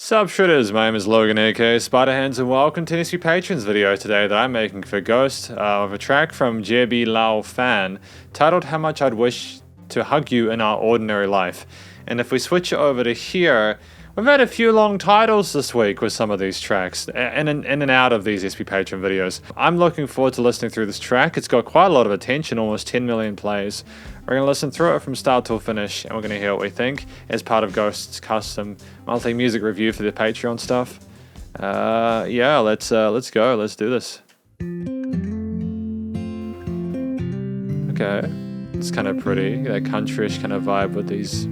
Sup Shredders, my name is Logan aka Spiderhands and welcome to an SP Patrons video today that I'm making for Ghost of a track from Ge Bi Lao Fan titled How Much I'd Wish to Hug You in Our Ordinary Life. And if we switch over to here, we've had a few long titles this week with some of these tracks, in and out of these SP Patreon videos. I'm looking forward to listening through this track. It's got quite a lot of attention, almost 10 million plays. We're going to listen through it from start till finish, and we're going to hear what we think as part of Ghost's custom monthly music review for the Patreon stuff. Yeah, let's go. Let's do this. Okay, it's kind of pretty, that countryish kind of vibe with these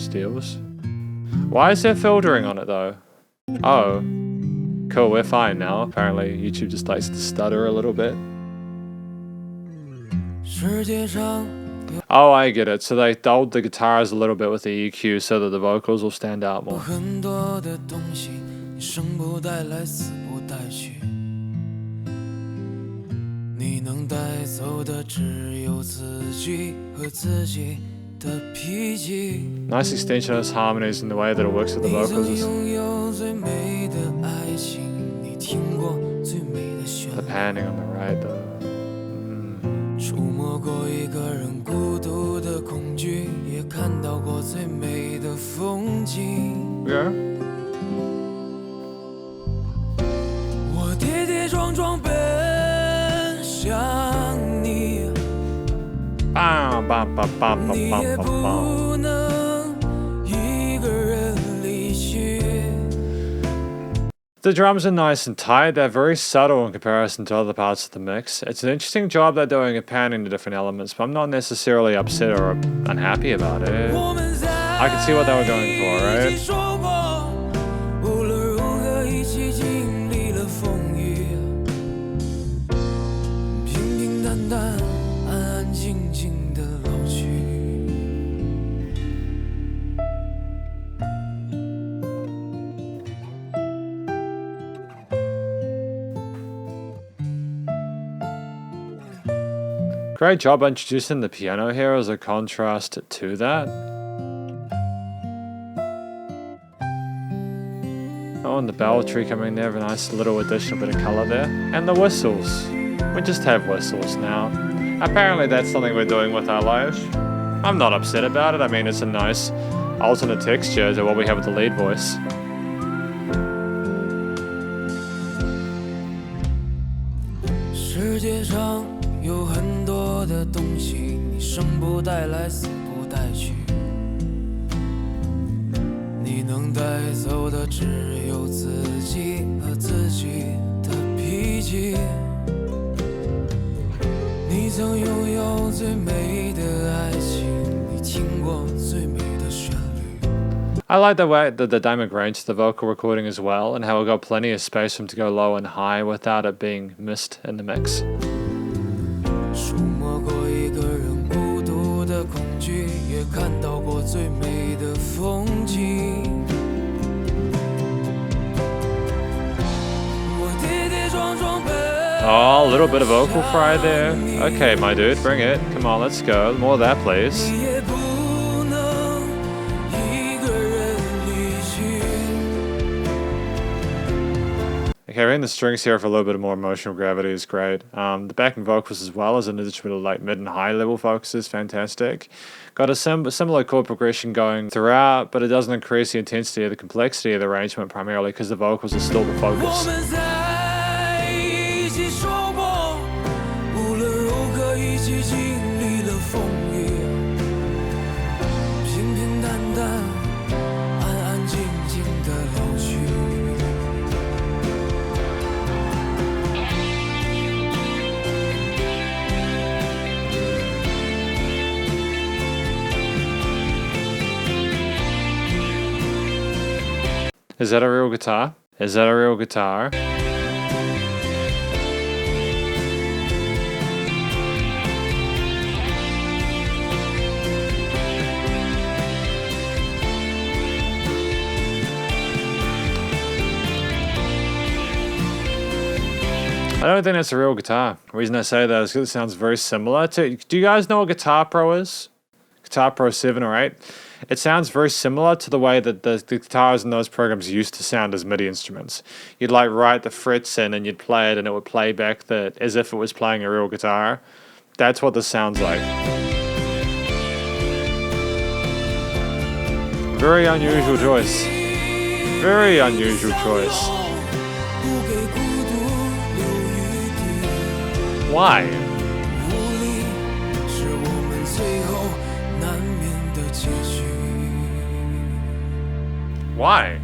steels. Why is there filtering on it though? Oh, cool, we're fine now. Apparently YouTube just likes to stutter a little bit. Oh, I get it. So they dulled the guitars a little bit with the EQ so that the vocals will stand out more. Nice extension of those harmonies and the way that it works with the vocals. The panning on the right though. Yeah. The drums are nice and tight. They're very subtle in comparison to other parts of the mix. It's an interesting job they're doing at panning the different elements, but I'm not necessarily upset or unhappy about it. I can see what they were going for, right? Great job introducing the piano here as a contrast to that. Oh, and the bell tree coming there, a nice little additional bit of colour there. And the whistles. We just have whistles now. Apparently that's something we're doing with our lives. I'm not upset about it. I mean, it's a nice alternate texture to what we have with the lead voice. I like the way that the dynamic range of the vocal recording as well, and how it got plenty of space for him to go low and high without it being missed in the mix. Oh, a little bit of vocal fry there. Okay, my dude, bring it. Come on, let's go. More of that, please. Okay, having the strings here for a little bit of more emotional gravity is great. The backing vocals as well as an additional like mid and high level focus is fantastic. Got a similar chord progression going throughout, but it doesn't increase the intensity or the complexity of the arrangement primarily because the vocals are still the focus. Is that a real guitar? Is that a real guitar? I don't think that's a real guitar. The reason I say that is because it sounds very similar to... Do you guys know what Guitar Pro is? Guitar Pro 7 or 8? it sounds very similar to the way that the guitars in those programs used to sound as MIDI instruments. You'd like write the frets in and you'd play it and it would play back as if it was playing a real guitar. That's what this sounds like. Very unusual choice. Very unusual choice. Why? Why?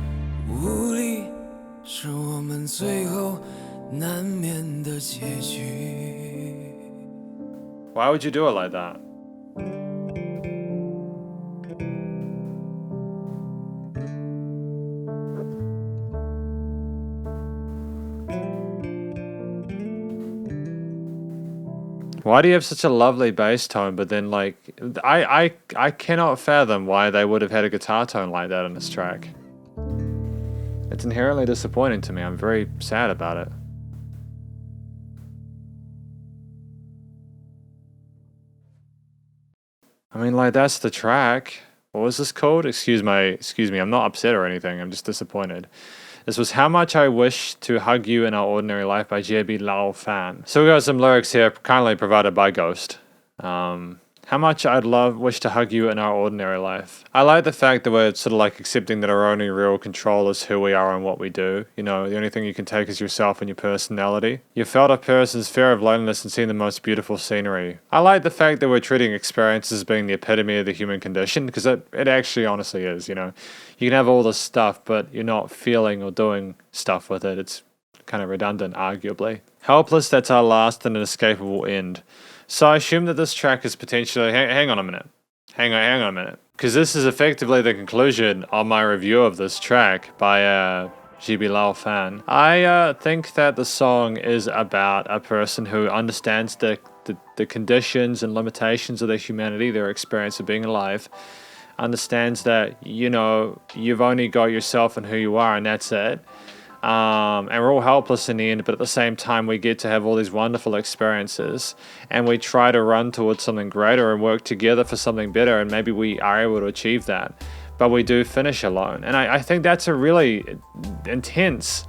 Why would you do it like that? Why do you have such a lovely bass tone, but then like I cannot fathom why they would have had a guitar tone like that in this track. It's inherently disappointing to me. I'm very sad about it. I mean, like, that's the track. What was this called? Excuse me, I'm not upset or anything. I'm just disappointed. This was How Much I Wish to Hug You in Our Ordinary Life by Ge Bi Lao Fan. So we got some lyrics here, kindly provided by Ghost. How much I'd wish to hug you in our ordinary life. I like the fact that we're sort of like accepting that our only real control is who we are and what we do. You know, the only thing you can take is yourself and your personality. You felt a person's fear of loneliness and seen the most beautiful scenery. I like the fact that we're treating experiences as being the epitome of the human condition, because it actually honestly is, you know. You can have all this stuff, but you're not feeling or doing stuff with it. It's kind of redundant, arguably. Helpless, that's our last and inescapable end. So I assume that this track is potentially... Hang on a minute. Hang on a minute. Because this is effectively the conclusion of my review of this track by Ge Bi Lao Fan. I think that the song is about a person who understands the conditions and limitations of their humanity, their experience of being alive, understands that, you know, you've only got yourself and who you are, and that's it. And we're all helpless in the end, but at the same time we get to have all these wonderful experiences, and we try to run towards something greater and work together for something better, and maybe we are able to achieve that, but we do finish alone. And I think that's a really intense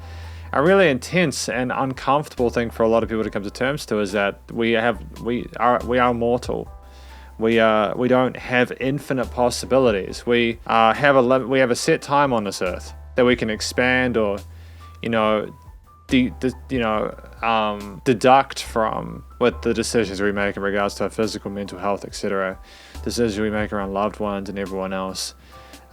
and uncomfortable thing for a lot of people to come to terms to, is that we are mortal. We don't have infinite possibilities. We have a set time on this earth that we can expand or, you know, deduct from with the decisions we make in regards to our physical, mental health, etc. Decisions we make around loved ones and everyone else.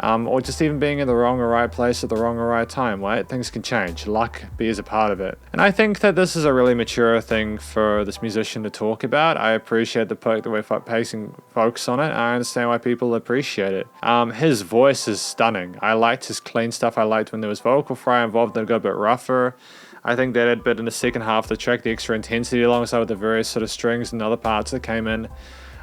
Or just even being in the wrong or right place at the wrong or right time, right? Things can change. Luck is a part of it. And I think that this is a really mature thing for this musician to talk about. I appreciate the fact that we're placing focus on it. I understand why people appreciate it. His voice is stunning. I liked his clean stuff. I liked when there was vocal fry involved that got a bit rougher. I think that had been in the second half of the track, the extra intensity alongside with the various sort of strings and other parts that came in.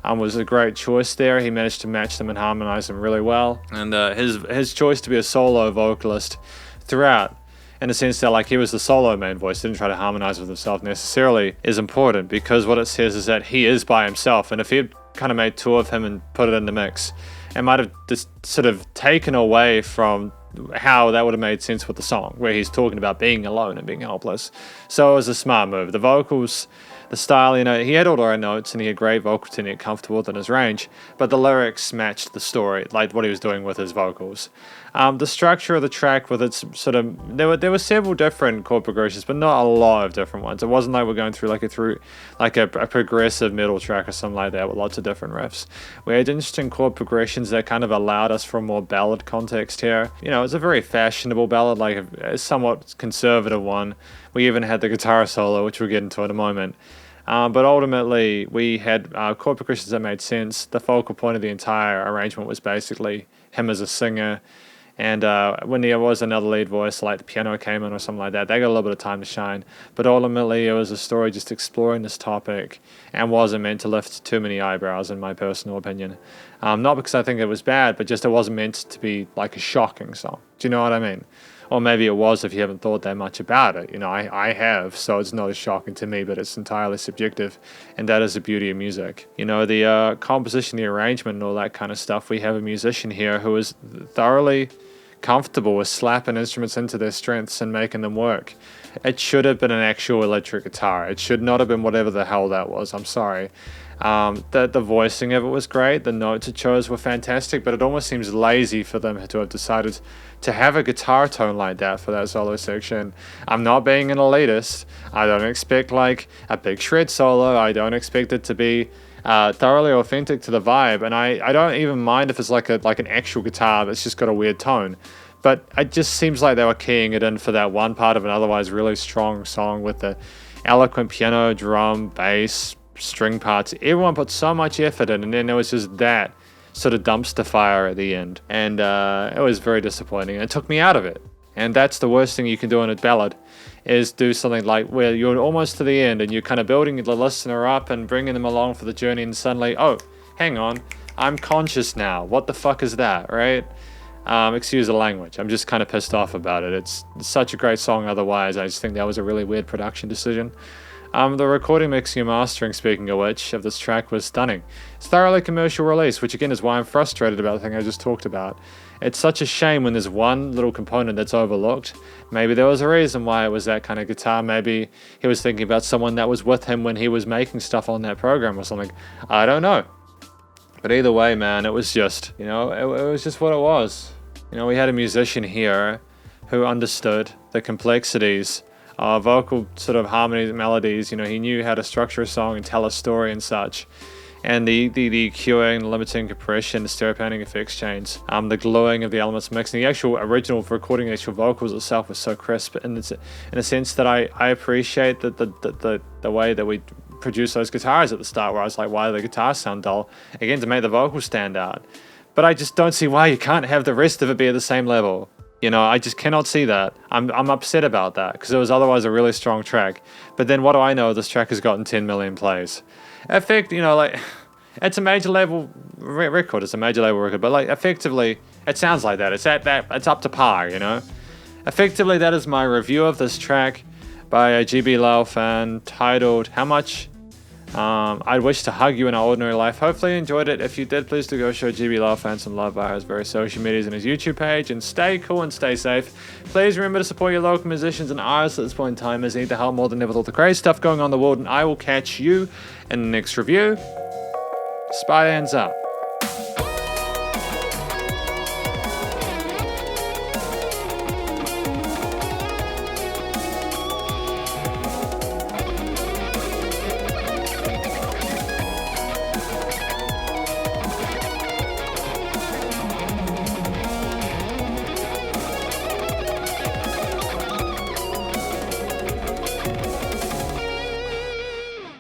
Was a great choice there. He managed to match them and harmonize them really well. And his choice to be a solo vocalist throughout, in the sense that like he was the solo main voice, didn't try to harmonize with himself necessarily, is important, because what it says is that he is by himself. And if he had kind of made two of him and put it in the mix, it might have just sort of taken away from how that would have made sense with the song, where he's talking about being alone and being helpless. So it was a smart move. The vocals, the style, you know, he had all the right notes and he had great vocal technique, comfortable within his range, but the lyrics matched the story, like what he was doing with his vocals. The structure of the track with its sort of, there were several different chord progressions, but not a lot of different ones. It wasn't like we're going through a progressive metal track or something like that with lots of different riffs. We had interesting chord progressions that kind of allowed us for a more ballad context here. You know, it's a very fashionable ballad, like a somewhat conservative one. We even had the guitar solo, which we'll get into in a moment. But ultimately, we had chord progressions that made sense. The focal point of the entire arrangement was basically him as a singer. And when there was another lead voice, like the piano came in or something like that, they got a little bit of time to shine. But ultimately, it was a story just exploring this topic and wasn't meant to lift too many eyebrows, in my personal opinion. Not because I think it was bad, but just it wasn't meant to be like a shocking song. Do you know what I mean? Or maybe it was if you haven't thought that much about it. You know, I have, so it's not as shocking to me, but it's entirely subjective, and that is the beauty of music. You know, the composition, the arrangement, and all that kind of stuff. We have a musician here who is thoroughly comfortable with slapping instruments into their strengths and making them work. It should have been an actual electric guitar. It should not have been whatever the hell that was. I'm sorry. The voicing of it was great. The notes it chose were fantastic, but it almost seems lazy for them to have decided to have a guitar tone like that for that solo section. I'm not being an elitist. I don't expect like a big shred solo. I don't expect it to be thoroughly authentic to the vibe, and I don't even mind if it's like an actual guitar that's just got a weird tone. But it just seems like they were keying it in for that one part of an otherwise really strong song with the eloquent piano, drum, bass, string parts. Everyone put so much effort in, and then there was just that sort of dumpster fire at the end, and it was very disappointing. It took me out of it, and that's the worst thing you can do in a ballad, is do something like where you're almost to the end and you're kind of building the listener up and bringing them along for the journey, and suddenly, oh, hang on, I'm conscious now. What the fuck is that, right? Excuse the language. I'm just kind of pissed off about it. It's such a great song otherwise. I just think that was a really weird production decision. The recording, mixing, and mastering, speaking of which, of this track was stunning. It's thoroughly commercial release, which again is why I'm frustrated about the thing I just talked about. It's such a shame when there's one little component that's overlooked. Maybe there was a reason why it was that kind of guitar. Maybe he was thinking about someone that was with him when he was making stuff on that program or something. I don't know. But either way, man, it was just, you know, it was just what it was. You know, we had a musician here who understood the complexities of vocal sort of harmonies and melodies. You know, he knew how to structure a song and tell a story and such. And the EQing, the limiting compression, the stereo panning effects chains, the gluing of the elements mixing, the actual original recording, the actual vocals itself was so crisp. And it's in a sense that I appreciate the way that we produce those guitars at the start, where I was like, why do the guitars sound dull? Again, to make the vocals stand out. But I just don't see why you can't have the rest of it be at the same level. You know, I just cannot see that. I'm upset about that, because it was otherwise a really strong track. But then what do I know? This track has gotten 10 million plays. You know, like, it's a major label record. It's a major label record, but like, effectively, it sounds like that. It's up to par, you know? Effectively, that is my review of this track by Ge Bi Lao Fan, titled How Much I'd Wish to Hug You in Our Ordinary Life. Hopefully you enjoyed it. If you did, please do go show Ge Bi Lao Fan some love via his various social medias and his YouTube page, and stay cool and stay safe. Please remember to support your local musicians and artists at this point in time, as they need the help more than ever with all the crazy stuff going on in the world, and I will catch you in the next review. Spiderhands Out.